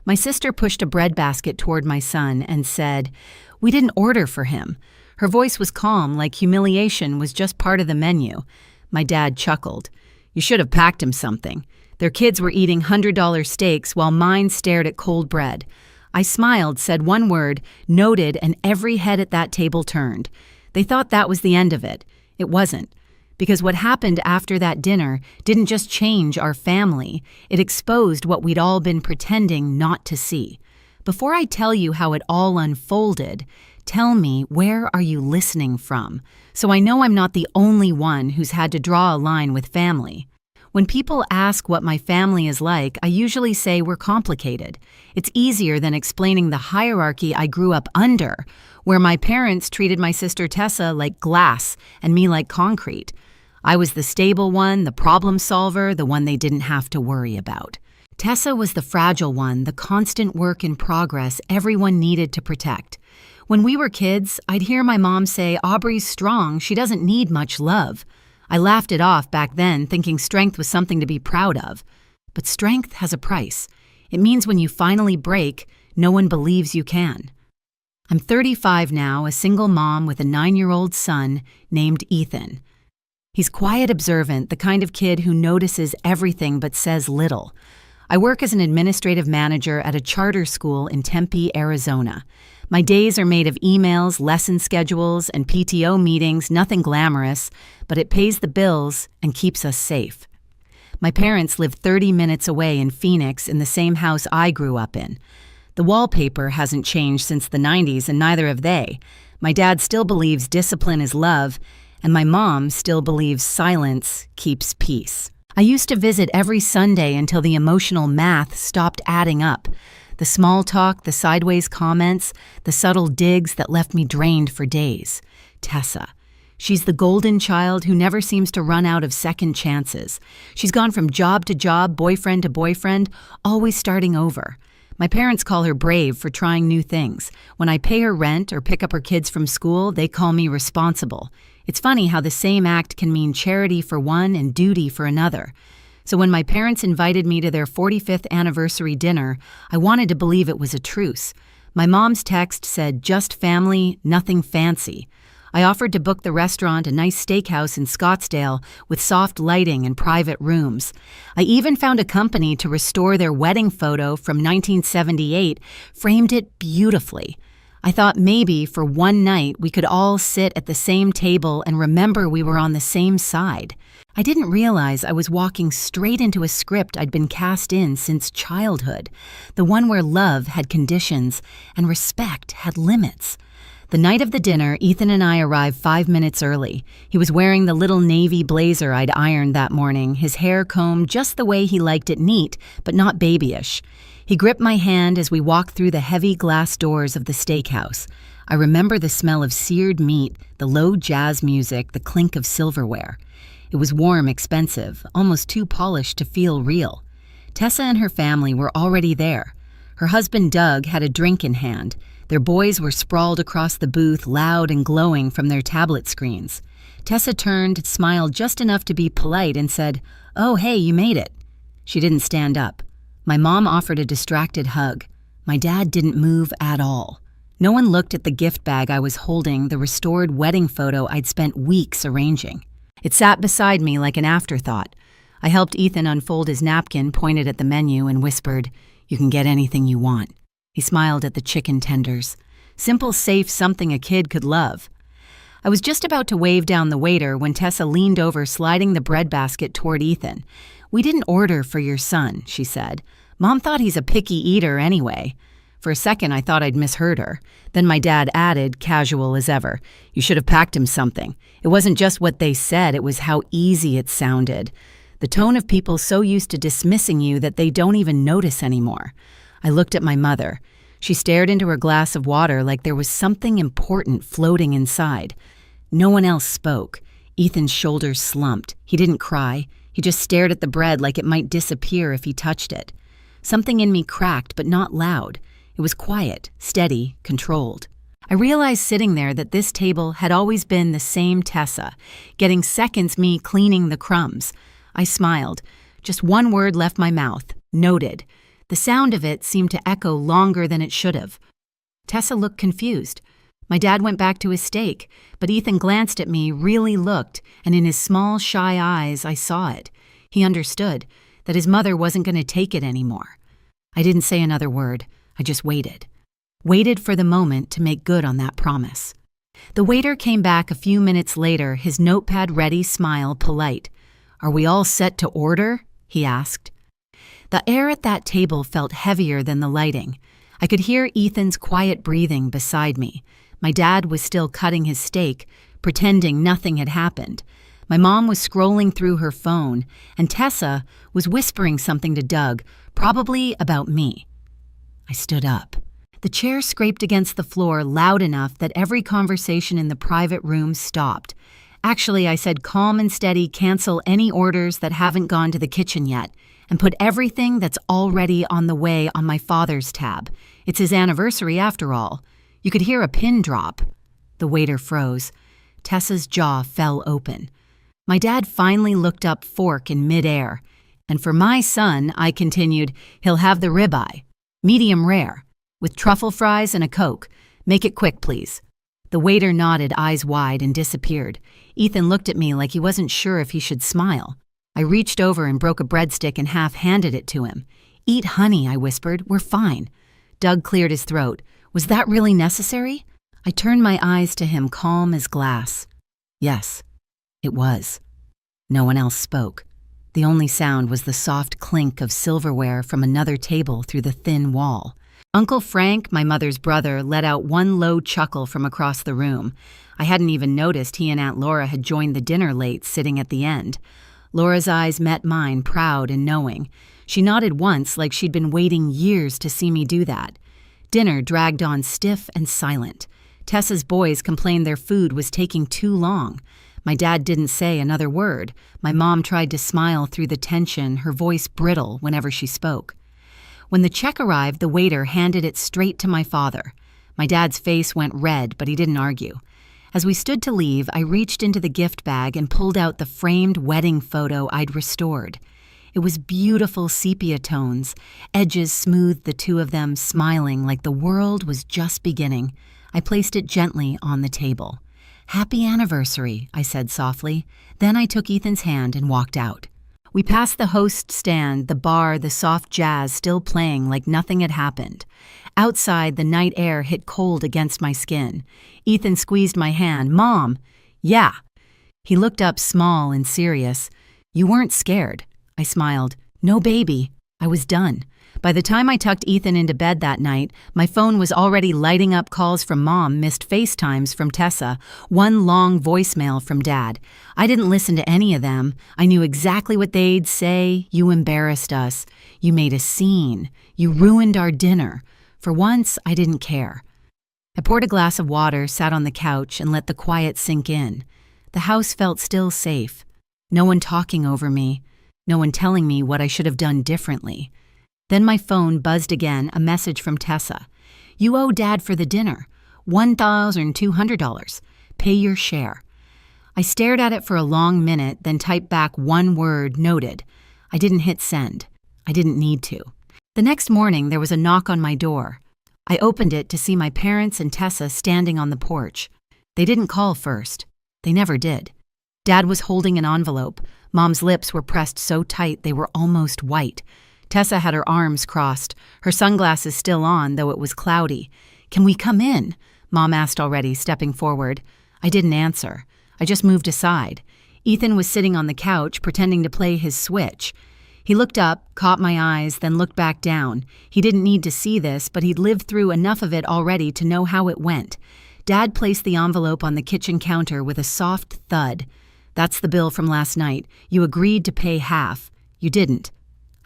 My sister pushed a breadbasket toward my son and said, "We didn't order for him." Her voice was calm, like humiliation was just part of the menu. My dad chuckled. "You should have packed him something." Their kids were eating $100 steaks while mine stared at cold bread. I smiled, said one word, noted, and every head at that table turned. They thought that was the end of it. It wasn't. Because what happened after that dinner didn't just change our family, it exposed what we'd all been pretending not to see. Before I tell you how it all unfolded, tell me, where are you listening from? So I know I'm not the only one who's had to draw a line with family. When people ask what my family is like, I usually say we're complicated. It's easier than explaining the hierarchy I grew up under, where my parents treated my sister Tessa like glass and me like concrete. I was the stable one, the problem solver, the one they didn't have to worry about. Tessa was the fragile one, the constant work in progress everyone needed to protect. When we were kids, I'd hear my mom say, "Aubrey's strong, she doesn't need much love." I laughed it off back then, thinking strength was something to be proud of. But strength has a price. It means when you finally break, no one believes you can. I'm 35 now, a single mom with a 9-year-old son named Ethan. He's quiet, observant, the kind of kid who notices everything but says little. I work as an administrative manager at a charter school in Tempe, Arizona. My days are made of emails, lesson schedules, and PTO meetings, nothing glamorous, but it pays the bills and keeps us safe. My parents live 30 minutes away in Phoenix in the same house I grew up in. The wallpaper hasn't changed since the 90s, and neither have they. My dad still believes discipline is love, and my mom still believes silence keeps peace. I used to visit every Sunday until the emotional math stopped adding up. The small talk, the sideways comments, the subtle digs that left me drained for days. Tessa. She's the golden child who never seems to run out of second chances. She's gone from job to job, boyfriend to boyfriend, always starting over. My parents call her brave for trying new things. When I pay her rent or pick up her kids from school, they call me responsible. It's funny how the same act can mean charity for one and duty for another. So when my parents invited me to their 45th anniversary dinner, I wanted to believe it was a truce. My mom's text said, "Just family, nothing fancy." I offered to book the restaurant, a nice steakhouse in Scottsdale with soft lighting and private rooms. I even found a company to restore their wedding photo from 1978, framed it beautifully. I thought maybe for one night we could all sit at the same table and remember we were on the same side. I didn't realize I was walking straight into a script I'd been cast in since childhood, the one where love had conditions and respect had limits. The night of the dinner, Ethan and I arrived 5 minutes early. He was wearing the little navy blazer I'd ironed that morning, his hair combed just the way he liked it, neat, but not babyish. He gripped my hand as we walked through the heavy glass doors of the steakhouse. I remember the smell of seared meat, the low jazz music, the clink of silverware. It was warm, expensive, almost too polished to feel real. Tessa and her family were already there. Her husband, Doug, had a drink in hand. Their boys were sprawled across the booth, loud and glowing from their tablet screens. Tessa turned, smiled just enough to be polite, and said, "Oh, hey, you made it." She didn't stand up. My mom offered a distracted hug. My dad didn't move at all. No one looked at the gift bag I was holding, the restored wedding photo I'd spent weeks arranging. It sat beside me like an afterthought. I helped Ethan unfold his napkin, pointed at the menu, and whispered, "You can get anything you want." He smiled at the chicken tenders. Simple, safe, something a kid could love. I was just about to wave down the waiter when Tessa leaned over, sliding the breadbasket toward Ethan. "We didn't order for your son," she said. "Mom thought he's a picky eater anyway." For a second, I thought I'd misheard her. Then my dad added, casual as ever, "You should have packed him something." It wasn't just what they said, it was how easy it sounded. The tone of people so used to dismissing you that they don't even notice anymore. I looked at my mother. She stared into her glass of water like there was something important floating inside. No one else spoke. Ethan's shoulders slumped. He didn't cry. He just stared at the bread like it might disappear if he touched it. Something in me cracked, but not loud. It was quiet, steady, controlled. I realized sitting there that this table had always been the same Tessa, getting seconds me cleaning the crumbs. I smiled. Just one word left my mouth. Noted. The sound of it seemed to echo longer than it should have. Tessa looked confused. My dad went back to his steak, but Ethan glanced at me, really looked, and in his small, shy eyes, I saw it. He understood that his mother wasn't going to take it anymore. I didn't say another word. I just waited. Waited for the moment to make good on that promise. The waiter came back a few minutes later, his notepad ready, smile polite. "Are we all set to order?" he asked. The air at that table felt heavier than the lighting. I could hear Ethan's quiet breathing beside me. My dad was still cutting his steak, pretending nothing had happened. My mom was scrolling through her phone, and Tessa was whispering something to Doug, probably about me. I stood up. The chair scraped against the floor loud enough that every conversation in the private room stopped. Actually, I said calm and steady, cancel any orders that haven't gone to the kitchen yet, and put everything that's already on the way on my father's tab. It's his anniversary after all. You could hear a pin drop. The waiter froze. Tessa's jaw fell open. My dad finally looked up, fork in midair. "And for my son," I continued, "he'll have the ribeye. Medium rare. With truffle fries and a Coke. Make it quick, please." The waiter nodded, eyes wide, and disappeared. Ethan looked at me like he wasn't sure if he should smile. I reached over and broke a breadstick in half, handed it to him. "Eat honey," I whispered. "We're fine." Doug cleared his throat. "Was that really necessary?" I turned my eyes to him, calm as glass. Yes, it was. No one else spoke. The only sound was the soft clink of silverware from another table through the thin wall. Uncle Frank, my mother's brother, let out one low chuckle from across the room. I hadn't even noticed he and Aunt Laura had joined the dinner late, sitting at the end. Laura's eyes met mine, proud and knowing. She nodded once, like she'd been waiting years to see me do that. Dinner dragged on stiff and silent. Tessa's boys complained their food was taking too long. My dad didn't say another word. My mom tried to smile through the tension, her voice brittle whenever she spoke. When the check arrived, the waiter handed it straight to my father. My dad's face went red, but he didn't argue. As we stood to leave, I reached into the gift bag and pulled out the framed wedding photo I'd restored. It was beautiful sepia tones. Edges smoothed the two of them, smiling like the world was just beginning. I placed it gently on the table. "Happy anniversary," I said softly. Then I took Ethan's hand and walked out. We passed the host stand, the bar, the soft jazz still playing like nothing had happened. Outside, the night air hit cold against my skin. Ethan squeezed my hand. "Mom!" "Yeah." He looked up, small and serious. "You weren't scared." I smiled. "No, baby." I was done. By the time I tucked Ethan into bed that night, my phone was already lighting up calls from Mom, missed FaceTimes from Tessa, one long voicemail from Dad. I didn't listen to any of them. I knew exactly what they'd say. "You embarrassed us. You made a scene. You ruined our dinner." For once, I didn't care. I poured a glass of water, sat on the couch, and let the quiet sink in. The house felt still safe. No one talking over me. No one telling me what I should have done differently. Then my phone buzzed again, a message from Tessa. "You owe Dad for the dinner. $1,200. Pay your share." I stared at it for a long minute, then typed back one word, noted. I didn't hit send. I didn't need to. The next morning, there was a knock on my door. I opened it to see my parents and Tessa standing on the porch. They didn't call first. They never did. Dad was holding an envelope. Mom's lips were pressed so tight they were almost white. Tessa had her arms crossed, her sunglasses still on, though it was cloudy. "Can we come in?" Mom asked already, stepping forward. I didn't answer. I just moved aside. Ethan was sitting on the couch, pretending to play his Switch. He looked up, caught my eyes, then looked back down. He didn't need to see this, but he'd lived through enough of it already to know how it went. Dad placed the envelope on the kitchen counter with a soft thud. "That's the bill from last night. You agreed to pay half. You didn't."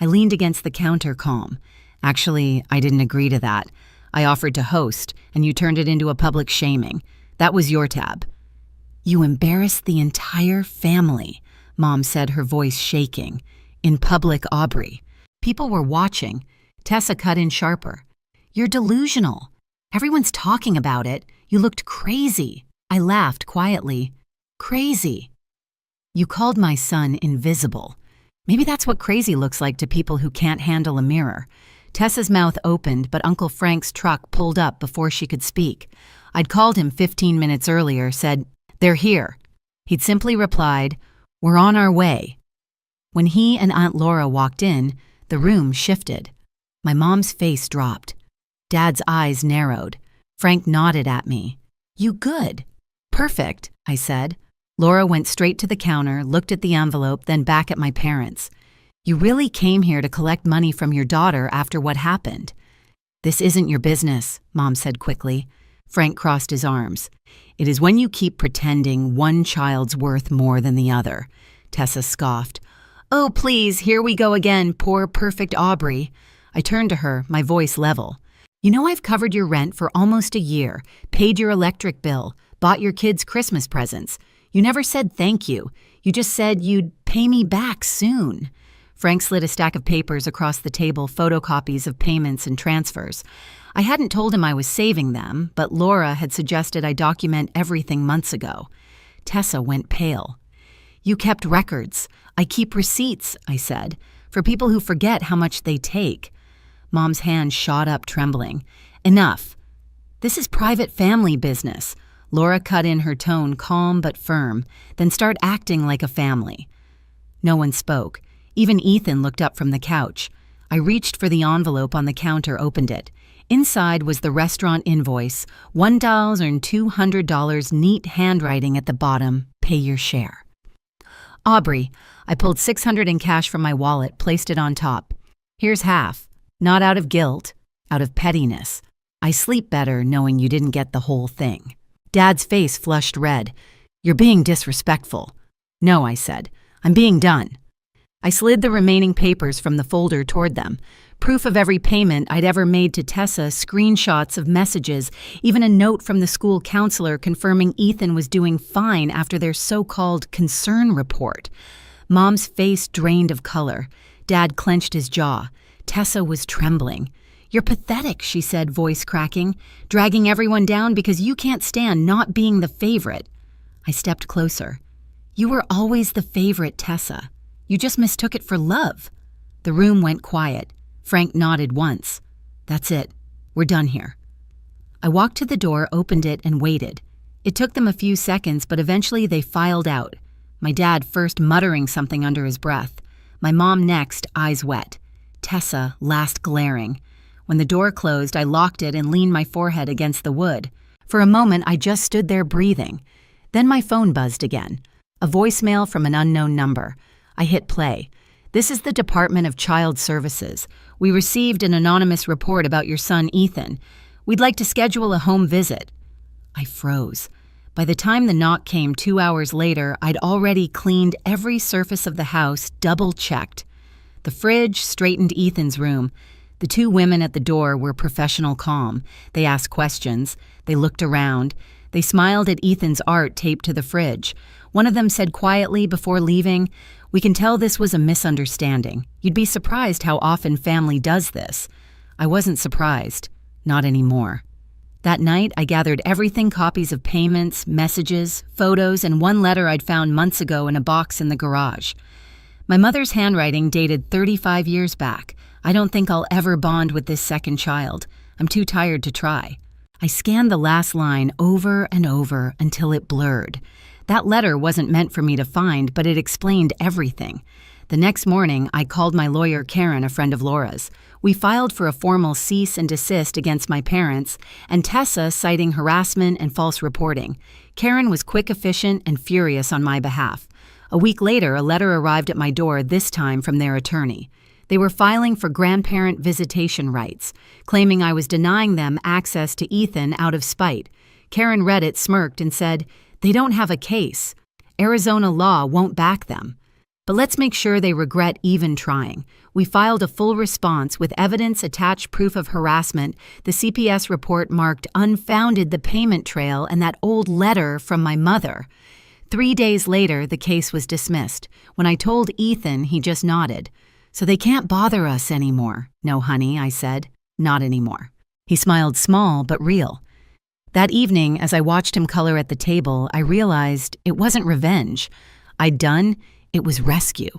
I leaned against the counter, calm. "Actually, I didn't agree to that. I offered to host, and you turned it into a public shaming. That was your tab." "You embarrassed the entire family," Mom said, her voice shaking. "In public, Aubrey. People were watching." Tessa cut in sharper. "You're delusional. Everyone's talking about it. You looked crazy." I laughed quietly. "Crazy." "You called my son invisible. Maybe that's what crazy looks like to people who can't handle a mirror." Tessa's mouth opened, but Uncle Frank's truck pulled up before she could speak. I'd called him 15 minutes earlier, said, "They're here." He'd simply replied, "We're on our way." When he and Aunt Laura walked in, the room shifted. My mom's face dropped. Dad's eyes narrowed. Frank nodded at me. "You good?" "Perfect," I said. Laura went straight to the counter, looked at the envelope, then back at my parents. "You really came here to collect money from your daughter after what happened." "This isn't your business," Mom said quickly. Frank crossed his arms. "It is when you keep pretending one child's worth more than the other." Tessa scoffed. "Oh, please, here we go again, poor perfect Aubrey." I turned to her, my voice level. "You know I've covered your rent for almost a year, paid your electric bill, bought your kids Christmas presents. You never said thank you. You just said you'd pay me back soon." Frank slid a stack of papers across the table, photocopies of payments and transfers. I hadn't told him I was saving them, but Laura had suggested I document everything months ago. Tessa went pale. "You kept records. I keep receipts," I said, "for people who forget how much they take." Mom's hand shot up, trembling. "Enough. This is private family business." Laura cut in, her tone calm but firm, "then start acting like a family." No one spoke. Even Ethan looked up from the couch. I reached for the envelope on the counter, opened it. Inside was the restaurant invoice, $1,200, neat handwriting at the bottom, "Pay your share." "Aubrey," I pulled $600 in cash from my wallet, placed it on top. "Here's half. Not out of guilt, out of pettiness. I sleep better knowing you didn't get the whole thing." Dad's face flushed red. "You're being disrespectful." "No," I said. "I'm being done." I slid the remaining papers from the folder toward them. Proof of every payment I'd ever made to Tessa, screenshots of messages, even a note from the school counselor confirming Ethan was doing fine after their so-called concern report. Mom's face drained of color. Dad clenched his jaw. Tessa was trembling. "You're pathetic," she said, voice cracking, "dragging everyone down because you can't stand not being the favorite." I stepped closer. "You were always the favorite, Tessa. You just mistook it for love." The room went quiet. Frank nodded once. "That's it. We're done here." I walked to the door, opened it, and waited. It took them a few seconds, but eventually they filed out. My dad first muttering something under his breath. My mom next, eyes wet. Tessa last glaring. When the door closed, I locked it and leaned my forehead against the wood. For a moment, I just stood there breathing. Then my phone buzzed again. A voicemail from an unknown number. I hit play. "This is the Department of Child Services. We received an anonymous report about your son, Ethan. We'd like to schedule a home visit." I froze. By the time the knock came 2 hours later, I'd already cleaned every surface of the house, double-checked. The fridge straightened Ethan's room. The two women at the door were professional calm. They asked questions. They looked around. They smiled at Ethan's art taped to the fridge. One of them said quietly before leaving, "We can tell this was a misunderstanding. You'd be surprised how often family does this." I wasn't surprised. Not anymore. That night, I gathered everything, copies of payments, messages, photos, and one letter I'd found months ago in a box in the garage. My mother's handwriting dated 35 years back. I don't think I'll ever bond with this second child. I'm too tired to try. I scanned the last line over and over until it blurred. That letter wasn't meant for me to find, but it explained everything. The next morning, I called my lawyer, Karen, a friend of Laura's. We filed for a formal cease and desist against my parents, and Tessa citing harassment and false reporting. Karen was quick, efficient, and furious on my behalf. A week later, a letter arrived at my door, this time from their attorney. They were filing for grandparent visitation rights, claiming I was denying them access to Ethan out of spite. Karen read it, smirked, and said, "They don't have a case. Arizona law won't back them. But let's make sure they regret even trying." We filed a full response with evidence attached, proof of harassment. The CPS report marked unfounded the payment trail and that old letter from my mother. 3 days later, the case was dismissed. When I told Ethan, he just nodded. "So they can't bother us anymore." "No, honey," I said. "Not anymore." He smiled, small but real. That evening, as I watched him color at the table, I realized it wasn't revenge. I'd done, it was rescue.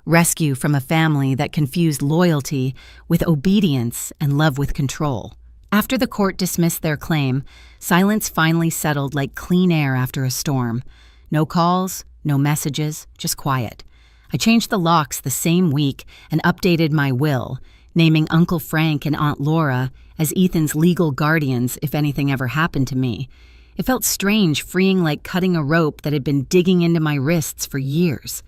rescue from a family that confused loyalty with obedience and love with control. After the court dismissed their claim, silence finally settled like clean air after a storm. No calls, no messages, just quiet. I changed the locks the same week and updated my will, naming Uncle Frank and Aunt Laura as Ethan's legal guardians if anything ever happened to me. It felt strange freeing like cutting a rope that had been digging into my wrists for years.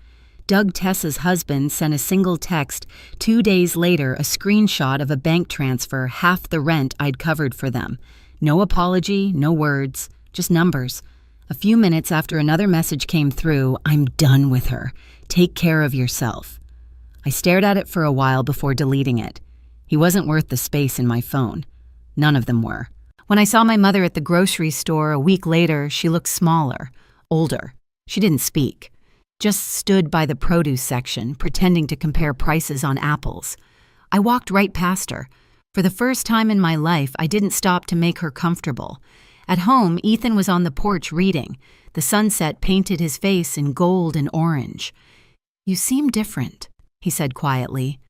Doug Tessa's husband sent a single text 2 days later, a screenshot of a bank transfer, half the rent I'd covered for them. No apology, no words, just numbers. A few minutes after another message came through, "I'm done with her. Take care of yourself." I stared at it for a while before deleting it. He wasn't worth the space in my phone. None of them were. When I saw my mother at the grocery store a week later, she looked smaller, older. She didn't speak. Just stood by the produce section, pretending to compare prices on apples. I walked right past her. For the first time in my life, I didn't stop to make her comfortable. At home, Ethan was on the porch reading. The sunset painted his face in gold and orange. "You seem different," he said quietly.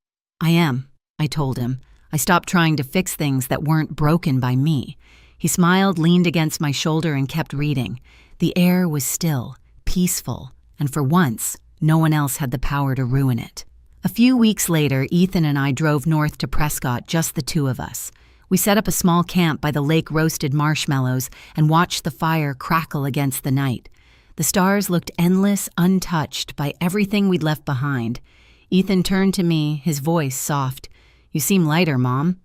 "I am," I told him. I stopped trying to fix things that weren't broken by me. He smiled, leaned against my shoulder, and kept reading. The air was still, peaceful, and for once, no one else had the power to ruin it. A few weeks later, Ethan and I drove north to Prescott, just the two of us. We set up a small camp by the lake, roasted marshmallows, and watched the fire crackle against the night. The stars looked endless, untouched by everything we'd left behind. Ethan turned to me, his voice soft. "You seem lighter, Mom."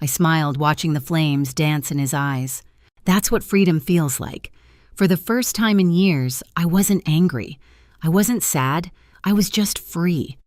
I smiled, watching the flames dance in his eyes. That's what freedom feels like. For the first time in years, I wasn't angry. I wasn't sad. I was just free.